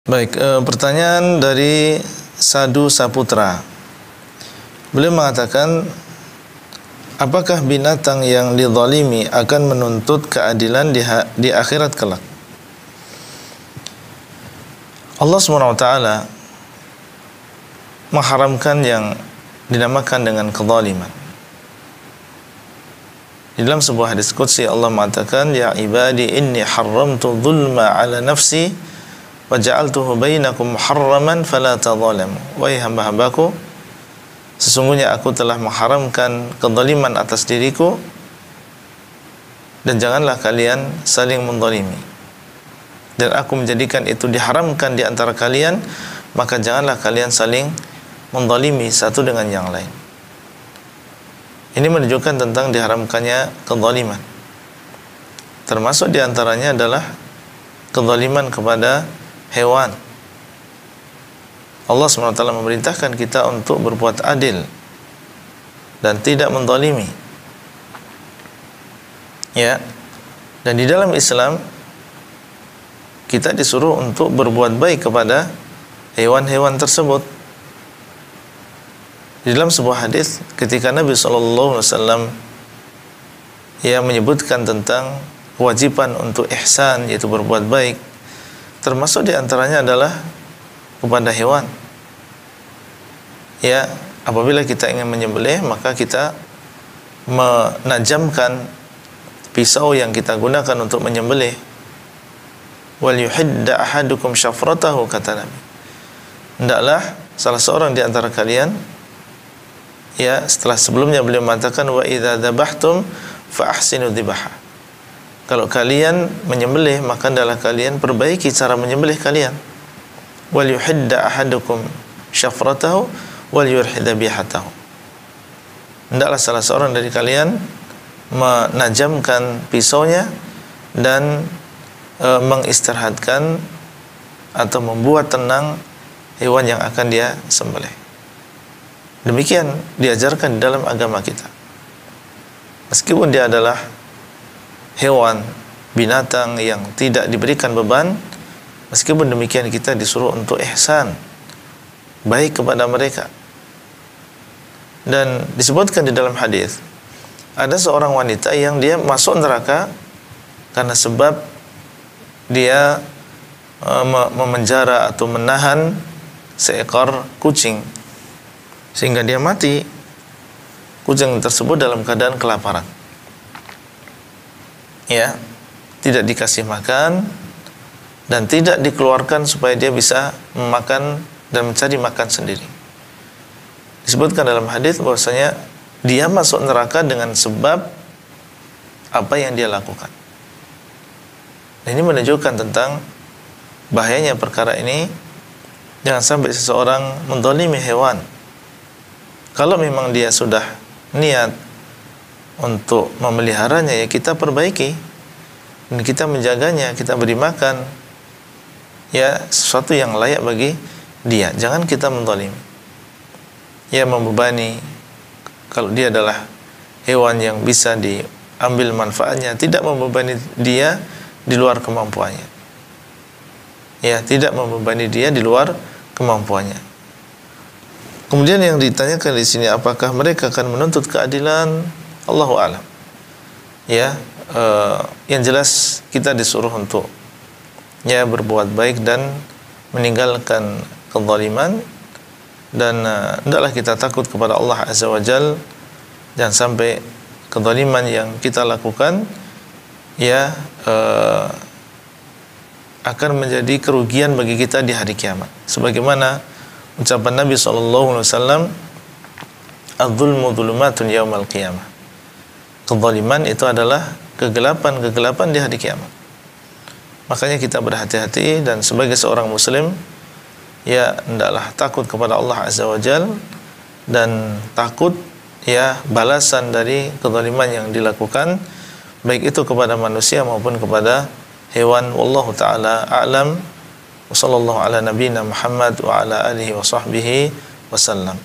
Baik, pertanyaan dari Sadu Saputra. Beliau mengatakan, apakah binatang yang dizalimi akan menuntut keadilan di akhirat kelak? Allah SWT mengharamkan yang dinamakan dengan kezaliman. Di dalam sebuah hadis qudsi Allah mengatakan, ya ibadi inni haramtu dzulma ala nafsi wa ja'altuhu bainakum muharraman fala tadzalamu. Wahai hamba-hambaku, sesungguhnya aku telah mengharamkan kezaliman atas diriku dan janganlah kalian saling menzalimi. Dan aku menjadikan itu diharamkan di antara kalian, maka janganlah kalian saling menzalimi satu dengan yang lain. Ini menunjukkan tentang diharamkannya kezaliman. Termasuk di antaranya adalah kezaliman kepada hewan. Allah SWT memerintahkan kita untuk berbuat adil dan tidak menzalimi. Ya. Dan di dalam Islam kita disuruh untuk berbuat baik kepada hewan-hewan tersebut. Di dalam sebuah hadis ketika Nabi SAW menyebutkan tentang kewajiban untuk ihsan, yaitu berbuat baik, termasuk di antaranya adalah kepada hewan. Ya, apabila kita ingin menyembelih, maka kita menajamkan pisau yang kita gunakan untuk menyembelih. Wal yuhidda ahadukum syafratahu, kata Nabi. Hendaklah salah seorang di antara kalian, ya, setelah sebelumnya beliau mengatakan wa idza dzabhtum fa ahsinu dzibha. Kalau kalian menyembelih, maka hendaklah kalian perbaiki cara menyembelih kalian. Wal yuhidda ahadukum syafratahu wal yurhi dzabihatahu. Hendaklah salah seorang dari kalian menajamkan pisaunya dan mengistirahatkan atau membuat tenang hewan yang akan dia sembelih. Demikian diajarkan di dalam agama kita. Meskipun dia adalah hewan, binatang yang tidak diberikan beban, meskipun demikian kita disuruh untuk ihsan, baik kepada mereka. Dan disebutkan di dalam hadis, ada seorang wanita yang dia masuk neraka karena sebab dia memenjara atau menahan seekor kucing sehingga dia mati. Kucing tersebut dalam keadaan kelaparan. Ya, tidak dikasih makan dan tidak dikeluarkan supaya dia bisa memakan dan mencari makan sendiri. Disebutkan dalam hadis bahwasanya dia masuk neraka dengan sebab apa yang dia lakukan. Ini menunjukkan tentang bahayanya perkara ini. Jangan sampai seseorang menzalimi hewan. Kalau memang dia sudah niat untuk memeliharanya, ya kita perbaiki dan kita menjaganya, kita beri makan, ya sesuatu yang layak bagi dia. Jangan kita menzalimi, ya membebani. Kalau dia adalah hewan yang bisa diambil manfaatnya, tidak membebani dia di luar kemampuannya. Ya, tidak membebani dia di luar kemampuannya. Kemudian yang ditanyakan di sini, apakah mereka akan menuntut keadilan? Allahu a'lam. Ya, yang jelas kita disuruh untuk ya berbuat baik dan meninggalkan kezaliman, dan hendaklah kita takut kepada Allah Azza wa Jalla. Jangan sampai kezaliman yang kita lakukan ya akan menjadi kerugian bagi kita di hari kiamat. Sebagaimana ucapan Nabi SAW, "Adz-dzulmu dzulumatun yaumal qiyamah." Kezaliman itu adalah kegelapan-kegelapan di hari kiamat. Makanya kita berhati-hati, dan sebagai seorang muslim ya hendaklah takut kepada Allah Azza wa Jalla dan takut ya balasan dari kezaliman yang dilakukan, baik itu kepada manusia maupun kepada hewan. Wallahu taala a'lam. Wassallallahu ala nabiyyina Muhammad wa ala alihi wa sahbihi wasallam.